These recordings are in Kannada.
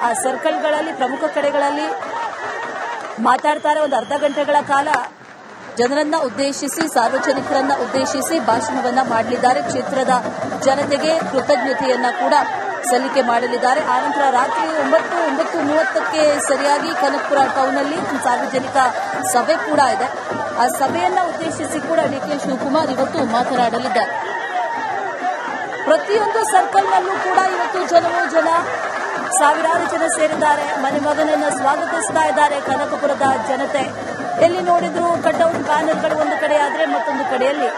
ಆ ಸರ್ಕಲ್ಗಳಲ್ಲಿ ಪ್ರಮುಖ ಕಡೆಗಳಲ್ಲಿ ಮಾತಾಡ್ತಾರೆ. ಒಂದು ಅರ್ಧ ಗಂಟೆಗಳ ಕಾಲ ಜನರನ್ನ ಉದ್ದೇಶಿಸಿ, ಸಾರ್ವಜನಿಕರನ್ನ ಉದ್ದೇಶಿಸಿ ಭಾಷಣವನ್ನ ಮಾಡಲಿದ್ದಾರೆ. ಕ್ಷೇತ್ರದ ಜನತೆಗೆ ಕೃತಜ್ಞತೆಯನ್ನ ಕೂಡ ಸಲ್ಲಿಕೆ ಮಾಡಲಿದ್ದಾರೆ. ಆನಂತರ ರಾತ್ರಿ 9:30ಕ್ಕೆ ಸರಿಯಾಗಿ ಕನಕಪುರ ಟೌನ್ನಲ್ಲಿ ಸಾರ್ವಜನಿಕ ಸಭೆ ಕೂಡ ಇದೆ. ಆ ಸಭೆಯನ್ನ ಉದ್ದೇಶಿಸಿ ಕೂಡ ಡಿಕೆ ಶಿವಕುಮಾರ್ ಇವತ್ತು ಮಾತನಾಡಲಿದ್ದಾರೆ. ಪ್ರತಿಯೊಂದು ಸರ್ಕಲ್ನಲ್ಲೂ ಕೂಡ ಇವತ್ತು ಜನ ಸಾವಿರಾರು ಜನ ಸೇರಿದ್ದಾರೆ. ಮನೆ ಮಗನನ್ನ ಸ್ವಾಗತಿಸ್ತಾ ಇದ್ದಾರೆ ಕನಕಪುರದ ಜನತೆ. ಎಲ್ಲಿ ನೋಡಿದ್ರು ಕಟ್ಔಟ್ ಬ್ಯಾನರ್ಗಳು ಒಂದು ಕಡೆ ಆದರೆ ಮತ್ತೊಂದು ಕಡೆಯಲ್ಲಿ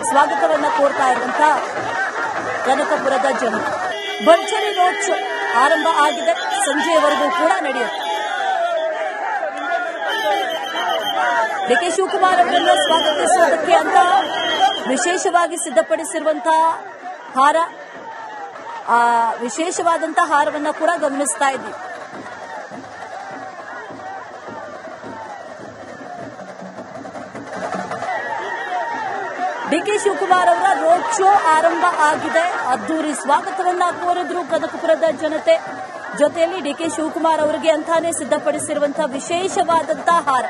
ಸ್ವಾಗತವನ್ನ ಕೋರ್ತಾ ಇರುವಂತಹ ಕನಕಪುರದ ಜನ. ಭರ್ಜರಿ ರೋಡ್ ಶೋ ಆರಂಭ ಆಗಿದೆ, ಸಂಜೆಯವರೆಗೂ ಕೂಡ ನಡೆಯುತ್ತೆ. ಡಿಕೆ ಶಿವಕುಮಾರ್ ಅವರನ್ನು ಸ್ವಾಗತಿಸುವುದಕ್ಕೆ ಅಂತ ವಿಶೇಷವಾಗಿ ಸಿದ್ಧಪಡಿಸಿರುವಂತಹ ಹಾರ, ವಿಶೇಷವಾದಂತಹ ಹಾರವನ್ನ ಕೂಡ ಗಮನಿಸ್ತಾ ಇದ್ದೀವಿ. ಡಿಕೆ ಶಿವಕುಮಾರ್ ಅವರ ರೋಡ್ ಶೋ ಆರಂಭ ಆಗಿದೆ. ಅದ್ದೂರಿ ಸ್ವಾಗತವನ್ನ ಕೋರಿದ್ರು ಕನಕಪುರದ ಜನತೆ. ಜೊತೆಯಲ್ಲಿ ಡಿಕೆ ಶಿವಕುಮಾರ್ ಅವರಿಗೆ ಅಂತಾನೆ ಸಿದ್ಧಪಡಿಸಿರುವಂತಹ ವಿಶೇಷವಾದಂತಹ ಹಾರ,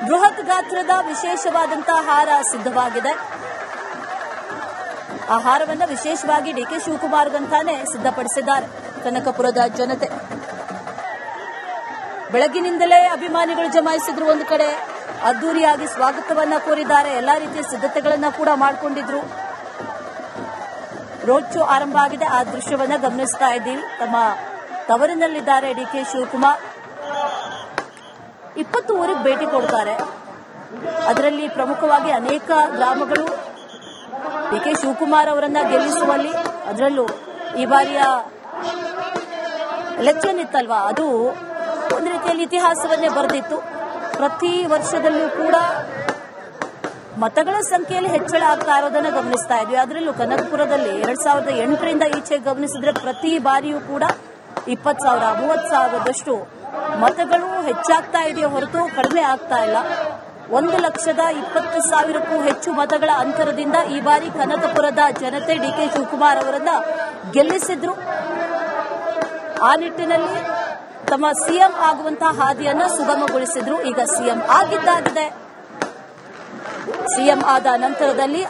ಬೃಹತ್ ಗಾತ್ರದ ವಿಶೇಷವಾದಂತಹ ಹಾರ ಸಿದ್ಧವಾಗಿದೆ. ಆ ಹಾರವನ್ನು ವಿಶೇಷವಾಗಿ ಡಿಕೆ ಶಿವಕುಮಾರ್ಗಂತಾನೆ ಸಿದ್ಧಪಡಿಸಿದ್ದಾರೆ ಕನಕಪುರದ ಜನತೆ. ಬೆಳಗಿನಿಂದಲೇ ಅಭಿಮಾನಿಗಳು ಜಮಾಯಿಸಿದ್ರು. ಒಂದು ಕಡೆ ಅದ್ದೂರಿಯಾಗಿ ಸ್ವಾಗತವನ್ನ ಕೋರಿದ್ದಾರೆ. ಎಲ್ಲಾ ರೀತಿಯ ಸಿದ್ಧತೆಗಳನ್ನ ಕೂಡ ಮಾಡಿಕೊಂಡಿದ್ರು. ರೋಡ್ ಶೋ ಆರಂಭ ಆಗಿದೆ. ಆ ದೃಶ್ಯವನ್ನ ಗಮನಿಸ್ತಾ ಇದ್ದೀವಿ. ತಮ್ಮ ತವರಿನಲ್ಲಿದ್ದಾರೆ ಡಿಕೆ ಶಿವಕುಮಾರ್. 20 ಊರಿಗೆ ಭೇಟಿ ಕೊಡ್ತಾರೆ. ಅದರಲ್ಲಿ ಪ್ರಮುಖವಾಗಿ ಅನೇಕ ಗ್ರಾಮಗಳು ಡಿಕೆ ಶಿವಕುಮಾರ್ ಅವರನ್ನ ಗೆಲ್ಲಿಸುವಲ್ಲಿ, ಅದರಲ್ಲೂ ಈ ಬಾರಿಯ ಎಲೆಕ್ಷನ್ ಇತ್ತಲ್ವಾ, ಅದು ಒಂದು ರೀತಿಯಲ್ಲಿ ಇತಿಹಾಸವನ್ನೇ ಬರೆದಿತ್ತು. ಪ್ರತಿ ವರ್ಷದಲ್ಲೂ ಕೂಡ ಮತಗಳ ಸಂಖ್ಯೆಯಲ್ಲಿ ಹೆಚ್ಚಳ ಆಗ್ತಾ ಇರೋದನ್ನ ಗಮನಿಸ್ತಾ ಇದ್ವಿ. ಅದರಲ್ಲೂ ಕನಕಪುರದಲ್ಲಿ 2008ರಿಂದ ಈಚೆ ಗಮನಿಸಿದ್ರೆ ಪ್ರತಿ ಬಾರಿಯೂ ಕೂಡ 20,000, 30,000ದಷ್ಟು ಮತಗಳು ಹೆಚ್ಚಾಗ್ತಾ ಇದೆಯೋ ಹೊರತು ಕಡಿಮೆ ಆಗ್ತಾ ಇಲ್ಲ. 1,20,000ಕ್ಕೂ ಹೆಚ್ಚು ಮತಗಳ ಅಂತರದಿಂದ ಈ ಬಾರಿ ಕನಕಪುರದ ಜನತೆ ಡಿಕೆ ಶಿವಕುಮಾರ್ ಅವರನ್ನ ಗೆಲ್ಲಿಸಿದ್ರು. ಆ ನಿಟ್ಟಿನಲ್ಲಿ ತಮ್ಮ ಸಿಎಂ ಆಗುವಂತಹ ಹಾದಿಯನ್ನ ಸುಗಮಗೊಳಿಸಿದ್ರು. ಈಗ ಸಿಎಂ ಆಗಿದ್ದಾಗಿದೆ. ಸಿಎಂ ಆದ ನಂತರದಲ್ಲಿ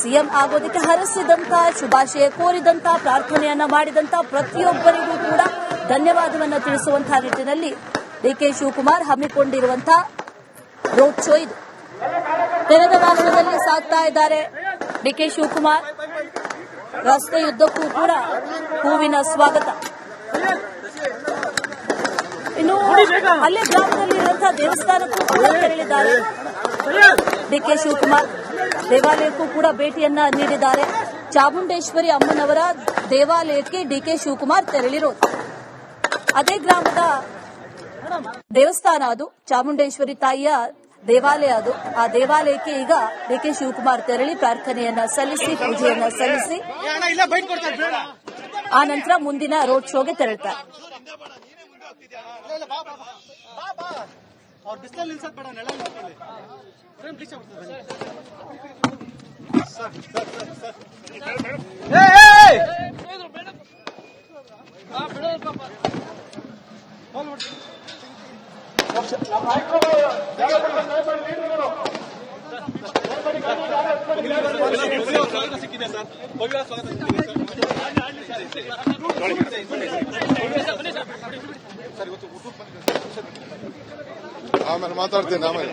ಸಿಎಂ ಆಗೋದಕ್ಕೆ ಹರಸಿದಂತ, ಶುಭಾಶಯ ಕೋರಿದಂತ, ಪ್ರಾರ್ಥನೆಯನ್ನ ಮಾಡಿದಂತ ಪ್ರತಿಯೊಬ್ಬರಿಗೂ ಕೂಡ ಧನ್ಯವಾದವನ್ನ ತಿಳಿಸುವಂತಹ ನಿಟ್ಟಿನಲ್ಲಿ ಡಿಕೆ ಶಿವಕುಮಾರ್ ಹಮ್ಮಿಕೊಂಡಿರುವಂತಹ ರೋಡ್ ಶೋ ಇದು. ತೆರೆದ ವಾಹನದಲ್ಲಿ ಸಾಗ್ತಾ ಇದ್ದಾರೆ ಡಿಕೆ ಶಿವಕುಮಾರ್. ರಸ್ತೆಯುದ್ದಕ್ಕೂ ಕೂಡ ಹೂವಿನ ಸ್ವಾಗತ. ಇನ್ನು ಅಲ್ಲೇ ಗ್ರಾಮದಲ್ಲಿರುವಂತಹ ದೇವಸ್ಥಾನಕ್ಕೂ ಕೂಡ ತೆರಳಿದ್ದಾರೆ ಡಿಕೆ ಶಿವಕುಮಾರ್. ದೇವಾಲಯಕ್ಕೂ ಕೂಡ ಭೇಟಿಯನ್ನ ನೀಡಿದ್ದಾರೆ. ಚಾಮುಂಡೇಶ್ವರಿ ಅಮ್ಮನವರ ದೇವಾಲಯಕ್ಕೆ ಡಿಕೆ ಶಿವಕುಮಾರ್ ತೆರಳಿರೋದು. ಅದೇ ಗ್ರಾಮದ ದೇವಸ್ಥಾನ ಅದು, ಚಾಮುಂಡೇಶ್ವರಿ ತಾಯಿಯ ದೇವಾಲಯ ಅದು. ಆ ದೇವಾಲಯಕ್ಕೆ ಈಗ ಡಿಕೆ ಶಿವಕುಮಾರ್ ತೆರಳಿ ಪ್ರಾರ್ಥನೆಯನ್ನ ಸಲ್ಲಿಸಿ, ಪೂಜೆಯನ್ನ ಸಲ್ಲಿಸಿ ಆ ನಂತರ ಮುಂದಿನ ರೋಡ್ ಶೋಗೆ ತೆರಳುತ್ತಾರೆ. ಆಮೇಲೆ ಮಾತಾಡ್ತೇನೆ. ಆಮೇಲೆ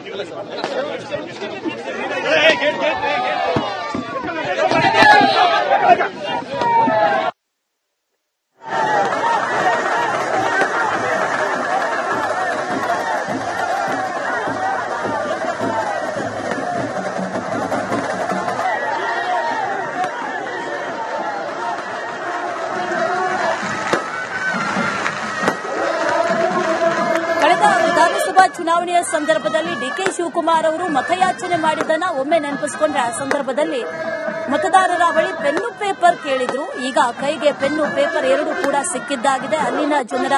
ಚುನಾವಣೆಯ ಸಂದರ್ಭದಲ್ಲಿ ಡಿಕೆ ಶಿವಕುಮಾರ್ ಅವರು ಮತಯಾಚನೆ ಮಾಡಿದ್ದನ್ನ ಒಮ್ಮೆ ನೆನಪಿಸಿಕೊಂಡ್ರೆ, ಆ ಸಂದರ್ಭದಲ್ಲಿ ಮತದಾರರ ಬಳಿ ಪೆನ್ನು ಪೇಪರ್ ಕೇಳಿದ್ರು. ಈಗ ಕೈಗೆ ಪೆನ್ನು ಪೇಪರ್ ಎರಡೂ ಕೂಡ ಸಿಕ್ಕಿದ್ದಾಗಿದೆ. ಅಲ್ಲಿನ ಜನರ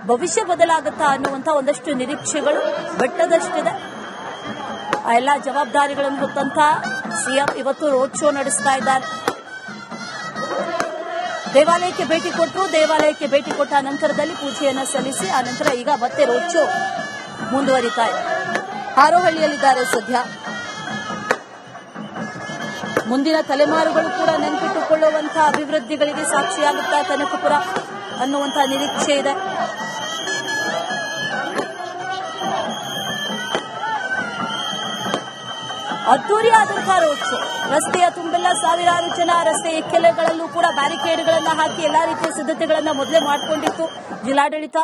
ಭವಿಷ್ಯ ಬದಲಾಗುತ್ತಾ ಅನ್ನುವಂತಹ ಒಂದಷ್ಟು ನಿರೀಕ್ಷೆಗಳು ಬೆಟ್ಟದಷ್ಟಿದೆ. ಆ ಎಲ್ಲಾ ಜವಾಬ್ದಾರಿಗಳನ್ನು ಹೊತ್ತಂತ ಸಿಎಂ ಇವತ್ತು ರೋಡ್ ಶೋ ನಡೆಸ್ತಾ ಇದ್ದಾರೆ. ದೇವಾಲಯಕ್ಕೆ ಭೇಟಿ ಕೊಟ್ಟರು. ದೇವಾಲಯಕ್ಕೆ ಭೇಟಿ ಕೊಟ್ಟ ನಂತರದಲ್ಲಿ ಪೂಜೆಯನ್ನ ಸಲ್ಲಿಸಿ ಆ ನಂತರ ಈಗ ಮತ್ತೆ ರೋಡ್ ಶೋ ಮುಂದುವರಿತಾ ಇದೆ. ಹಾರೋಹಳ್ಳಿಯಲ್ಲಿದ್ದಾರೆ ಸದ್ಯ. ಮುಂದಿನ ತಲೆಮಾರುಗಳು ಕೂಡ ನೆನಪಿಟ್ಟುಕೊಳ್ಳುವಂತಹ ಅಭಿವೃದ್ಧಿಗಳಿಗೆ ಸಾಕ್ಷಿಯಾಗುತ್ತಾ ಕನಕಪುರ ಅನ್ನುವಂತಹ ನಿರೀಕ್ಷೆ ಇದೆ. ಅದ್ದೂರಿಯಾದಂತಹ ರೋಡ್ ಶೋ. ರಸ್ತೆಯ ತುಂಬೆಲ್ಲ ಸಾವಿರಾರು ಜನ. ರಸ್ತೆ ಇಕ್ಕೆಲೆಗಳಲ್ಲೂ ಕೂಡ ಬ್ಯಾರಿಕೇಡ್ಗಳನ್ನ ಹಾಕಿ ಎಲ್ಲಾ ರೀತಿಯ ಸಿದ್ಧತೆಗಳನ್ನ ಮೊದಲೇ ಮಾಡಿಕೊಂಡಿತ್ತು ಜಿಲ್ಲಾಡಳಿತ.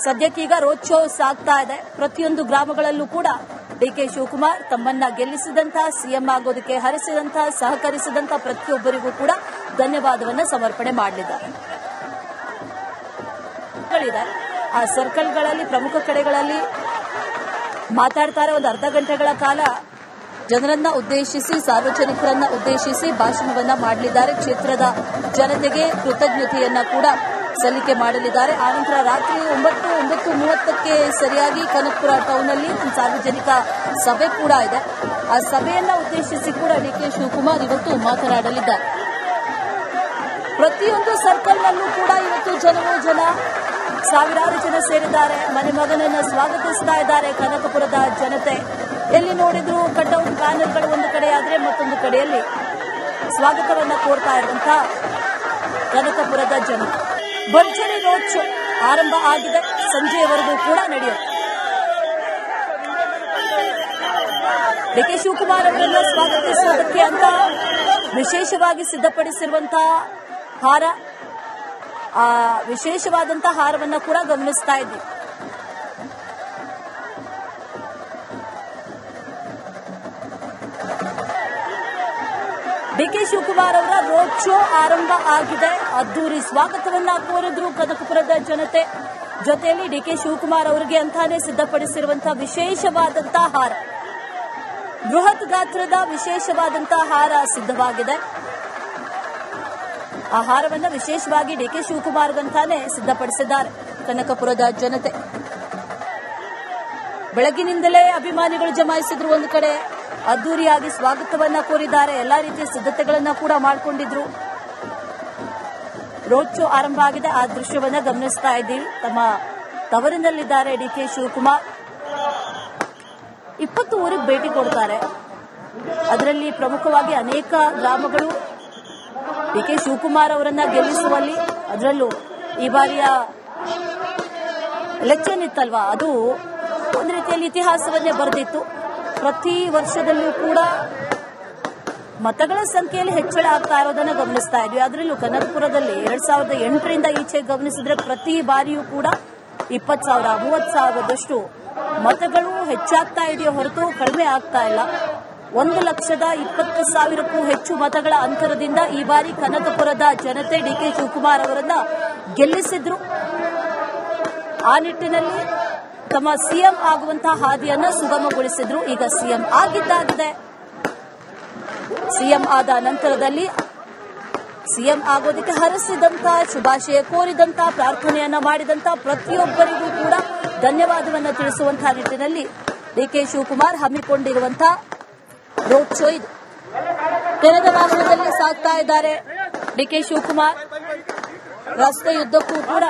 ಸದ್ಯಕ್ಕೀಗ ರೋಡ್ ಶೋ ಸಾಗ್ತಾ ಇದೆ. ಪ್ರತಿಯೊಂದು ಗ್ರಾಮಗಳಲ್ಲೂ ಕೂಡ ಡಿಕೆ ಶಿವಕುಮಾರ್ ತಮ್ಮನ್ನ ಗೆಲ್ಲಿಸಿದಂತಹ, ಸಿಎಂ ಆಗೋದಕ್ಕೆ ಹರಿಸಿದಂತಹ, ಸಹಕರಿಸಿದಂತಹ ಪ್ರತಿಯೊಬ್ಬರಿಗೂ ಕೂಡ ಧನ್ಯವಾದವನ್ನ ಸಮರ್ಪಣೆ ಮಾಡಲಿದ್ದಾರೆ. ಆ ಸರ್ಕಲ್ಗಳಲ್ಲಿ ಪ್ರಮುಖ ಕಡೆಗಳಲ್ಲಿ ಮಾತಾಡ್ತಾರೆ. ಒಂದು ಅರ್ಧ ಗಂಟೆಗಳ ಕಾಲ ಜನರನ್ನ ಉದ್ದೇಶಿಸಿ, ಸಾರ್ವಜನಿಕರನ್ನ ಉದ್ದೇಶಿಸಿ ಭಾಷಣವನ್ನ ಮಾಡಲಿದ್ದಾರೆ. ಕ್ಷೇತ್ರದ ಜನತೆಗೆ ಕೃತಜ್ಞತೆಯನ್ನ ಕೂಡ ಸಲ್ಲಿಕೆ ಮಾಡಲಿದ್ದಾರೆ. ಆನಂತರ ರಾತ್ರಿ 9:30ಕ್ಕೆ ಸರಿಯಾಗಿ ಕನಕಪುರ ಟೌನ್ನಲ್ಲಿ ಒಂದು ಸಾರ್ವಜನಿಕ ಸಭೆ ಕೂಡ ಇದೆ. ಆ ಸಭೆಯನ್ನ ಉದ್ದೇಶಿಸಿ ಕೂಡ ಡಿಕೆ ಶಿವಕುಮಾರ್ ಇವತ್ತು ಮಾತನಾಡಲಿದ್ದಾರೆ. ಪ್ರತಿಯೊಂದು ಸರ್ಕಲ್ನಲ್ಲೂ ಕೂಡ ಇವತ್ತು ಜನ ಸಾವಿರಾರು ಜನ ಸೇರಿದ್ದಾರೆ. ಮನೆ ಮಗನನ್ನ ಸ್ವಾಗತಿಸ್ತಾ ಇದ್ದಾರೆ ಕನಕಪುರದ ಜನತೆ. ಎಲ್ಲಿ ನೋಡಿದ್ರು ಕಟ್ಔಟ್ ಬ್ಯಾನರ್ಗಳು ಒಂದು ಕಡೆಯಾದ್ರೆ ಮತ್ತೊಂದು ಕಡೆಯಲ್ಲಿ ಸ್ವಾಗತವನ್ನ ಕೋರ್ತಾ ಇರುವಂತಹ ಕನಕಪುರದ ಜನ. ಭರ್ಜರಿ ರೋಡ್ ಶೋ ಆರಂಭ ಆಗಿದೆ. ಸಂಜೆಯವರೆಗೂ ಕೂಡ ನಡೆಯುತ್ತೆ. ಡಿಕೆ ಶಿವಕುಮಾರ್ ಅವರನ್ನ ಸ್ವಾಗತಿಸುವುದಕ್ಕೆ ಅಂತ ವಿಶೇಷವಾಗಿ ಸಿದ್ಧಪಡಿಸಿರುವಂತಹ ಹಾರ, ಆ ವಿಶೇಷವಾದಂತಹ ಹಾರವನ್ನ ಕೂಡ ಗಮನಿಸ್ತಾ ಇದ್ದೀವಿ. ಡಿಕೆ ಶಿವಕುಮಾರ್ ಅವರ ರೋಡ್ ಶೋ ಆರಂಭ ಆಗಿದೆ. ಅದ್ದೂರಿ ಸ್ವಾಗತವನ್ನ ಕೋರಿದ್ರು ಕನಕಪುರದ ಜನತೆ. ಜೊತೆಯಲ್ಲಿ ಡಿಕೆ ಶಿವಕುಮಾರ್ ಅವರಿಗೆ ಅಂತಾನೆ ಸಿದ್ಧಪಡಿಸಿರುವಂತಹ ವಿಶೇಷವಾದಂತಹ ಹಾರ, ಬೃಹತ್ ಗಾತ್ರದ ವಿಶೇಷವಾದಂತಹ ಹಾರ ಸಿದ್ಧವಾಗಿದೆ. ಆ ಹಾರವನ್ನು ವಿಶೇಷವಾಗಿ ಡಿಕೆ ಶಿವಕುಮಾರ್ಗಂತಾನೆ ಸಿದ್ಧಪಡಿಸಿದ್ದಾರೆ ಕನಕಪುರದ ಜನತೆ. ಬೆಳಗಿನಿಂದಲೇ ಅಭಿಮಾನಿಗಳು ಜಮಾಯಿಸಿದ್ರು. ಒಂದು ಕಡೆ ಅದ್ದೂರಿಯಾಗಿ ಸ್ವಾಗತವನ್ನ ಕೋರಿದ್ದಾರೆ. ಎಲ್ಲಾ ರೀತಿಯ ಸಿದ್ಧತೆಗಳನ್ನ ಕೂಡ ಮಾಡಿಕೊಂಡಿದ್ರು. ರೋಡ್ ಶೋ ಆರಂಭ ಆಗಿದೆ. ಆ ದೃಶ್ಯವನ್ನ ಗಮನಿಸ್ತಾ ಇದ್ದೀವಿ. ತಮ್ಮ ತವರಿನಲ್ಲಿದ್ದಾರೆ ಡಿಕೆ ಶಿವಕುಮಾರ್. 20 ಊರಿಗೆ ಭೇಟಿ ಕೊಡ್ತಾರೆ. ಅದರಲ್ಲಿ ಪ್ರಮುಖವಾಗಿ ಅನೇಕ ಗ್ರಾಮಗಳು ಡಿಕೆ ಶಿವಕುಮಾರ್ ಅವರನ್ನ ಗೆಲ್ಲಿಸುವಲ್ಲಿ, ಅದರಲ್ಲೂ ಈ ಬಾರಿಯ ಎಲೆಕ್ಷನ್ ಇತ್ತಲ್ವಾ, ಅದು ಒಂದು ರೀತಿಯಲ್ಲಿ ಇತಿಹಾಸವನ್ನೇ ಬರೆದಿತ್ತು. ಪ್ರತಿ ವರ್ಷದಲ್ಲೂ ಕೂಡ ಮತಗಳ ಸಂಖ್ಯೆಯಲ್ಲಿ ಹೆಚ್ಚಳ ಆಗ್ತಾ ಇರೋದನ್ನ ಗಮನಿಸ್ತಾ ಇದ್ವಿ. ಅದರಲ್ಲೂ ಕನಕಪುರದಲ್ಲಿ 2008ರಿಂದ ಈಚೆ ಗಮನಿಸಿದ್ರೆ ಪ್ರತಿ ಬಾರಿಯೂ ಕೂಡ 20,000, 30,000ದಷ್ಟು ಮತಗಳು ಹೆಚ್ಚಾಗ್ತಾ ಇದೆಯೋ ಹೊರತು ಕಡಿಮೆ ಆಗ್ತಾ ಇಲ್ಲ. 1,20,000ಕ್ಕೂ ಹೆಚ್ಚು ಮತಗಳ ಅಂತರದಿಂದ ಈ ಬಾರಿ ಕನಕಪುರದ ಜನತೆ ಡಿಕೆ ಶಿವಕುಮಾರ್ ಅವರನ್ನ ಗೆಲ್ಲಿಸಿದ್ರು. ಆ ನಿಟ್ಟಿನಲ್ಲಿ ತಮ್ಮ ಸಿಎಂ ಆಗುವಂತಹ ಹಾದಿಯನ್ನ ಸುಗಮಗೊಳಿಸಿದ್ರು. ಈಗ ಸಿಎಂ ಆಗಿದ್ದಾಗಿದೆ. ಸಿಎಂ ಆದ ನಂತರದಲ್ಲಿ ಸಿಎಂ ಆಗೋದಕ್ಕೆ ಹರಸಿದಂತ, ಶುಭಾಶಯ ಕೋರಿದಂತ, ಪ್ರಾರ್ಥನೆಯನ್ನ ಮಾಡಿದಂತ ಪ್ರತಿಯೊಬ್ಬರಿಗೂ ಕೂಡ ಧನ್ಯವಾದವನ್ನ ತಿಳಿಸುವಂತಹ ನಿಟ್ಟಿನಲ್ಲಿ ಡಿಕೆ ಶಿವಕುಮಾರ್ ಹಮ್ಮಿಕೊಂಡಿರುವಂತಹ ರೋಡ್ ಶೋ ಇದು. ತೆರೆದ ವಾಹನದಲ್ಲಿ ಸಾಗ್ತಾ ಇದ್ದಾರೆ ಡಿಕೆ ಶಿವಕುಮಾರ್. ರಸ್ತೆಯುದ್ದಕ್ಕೂ ಕೂಡ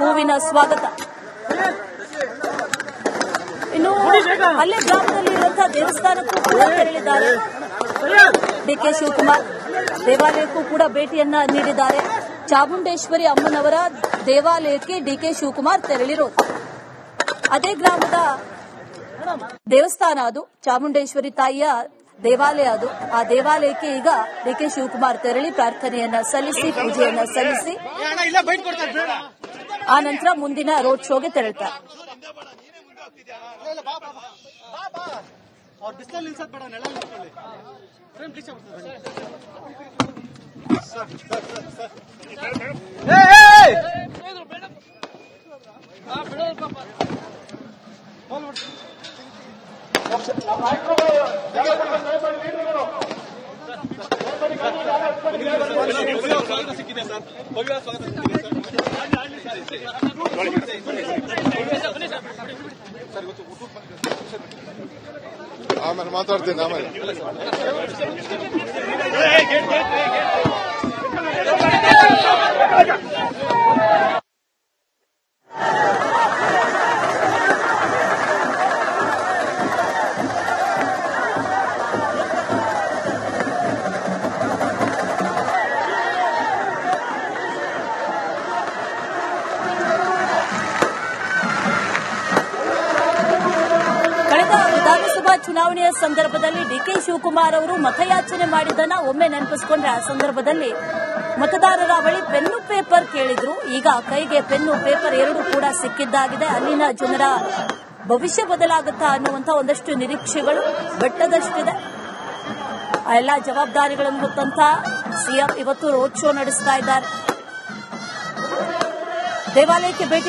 ಹೂವಿನ ಸ್ವಾಗತ. ಇನ್ನು ಅಲ್ಲೇ ಗ್ರಾಮದಲ್ಲಿ ಇರುವಂತಹ ದೇವಸ್ಥಾನಕ್ಕೂ ಕೂಡ ತೆರಳಿದ್ದಾರೆ ಡಿಕೆ ಶಿವಕುಮಾರ್. ದೇವಾಲಯಕ್ಕೂ ಕೂಡ ಭೇಟಿಯನ್ನ ನೀಡಿದ್ದಾರೆ. ಚಾಮುಂಡೇಶ್ವರಿ ಅಮ್ಮನವರ ದೇವಾಲಯಕ್ಕೆ ಡಿಕೆ ಶಿವಕುಮಾರ್ ತೆರಳಿರೋದು. ಅದೇ ಗ್ರಾಮದ ದೇವಸ್ಥಾನ ಅದು, ಚಾಮುಂಡೇಶ್ವರಿ ತಾಯಿಯ ದೇವಾಲಯ ಅದು. ಆ ದೇವಾಲಯಕ್ಕೆ ಈಗ ಡಿಕೆ ಶಿವಕುಮಾರ್ ತೆರಳಿ ಪ್ರಾರ್ಥನೆಯನ್ನ ಸಲ್ಲಿಸಿ, ಪೂಜೆಯನ್ನ ಸಲ್ಲಿಸಿ ಆ ನಂತರ ಮುಂದಿನ ರೋಡ್ ಶೋಗೆ ತೆರಳುತ್ತಾರೆ. ಆಮೇಲೆ ಮಾತಾಡ್ತೀನಿ. ಆಮೇಲೆ ಚುನಾವಣೆಯ ಸಂದರ್ಭದಲ್ಲಿ ಡಿಕೆ ಶಿವಕುಮಾರ್ ಅವರು ಮತಯಾಚನೆ ಮಾಡಿದ್ದನ್ನ ಒಮ್ಮೆ ನೆನಪಿಸಿಕೊಂಡ್ರೆ ಆ ಸಂದರ್ಭದಲ್ಲಿ ಮತದಾರರ ಬಳಿ ಪೆನ್ನು ಪೇಪರ್ ಕೇಳಿದ್ರು. ಈಗ ಕೈಗೆ ಪೆನ್ನು ಪೇಪರ್ ಎರಡೂ ಕೂಡ ಸಿಕ್ಕಿದ್ದಾಗಿದೆ. ಅಲ್ಲಿನ ಜನರ ಭವಿಷ್ಯ ಬದಲಾಗುತ್ತಾ ಅನ್ನುವಂಥ ಒಂದಷ್ಟು ನಿರೀಕ್ಷೆಗಳು ಬೆಟ್ಟದಷ್ಟಿದೆ. ಆ ಎಲ್ಲ ಜವಾಬ್ದಾರಿಗಳನ್ನು ಹೊತ್ತಂತ ಸಿಎಂ ಇವತ್ತು ರೋಡ್ ಶೋ ನಡೆಸ್ತಾ ಇದ್ದಾರೆ. ದೇವಾಲಯಕ್ಕೆ ಭೇಟಿ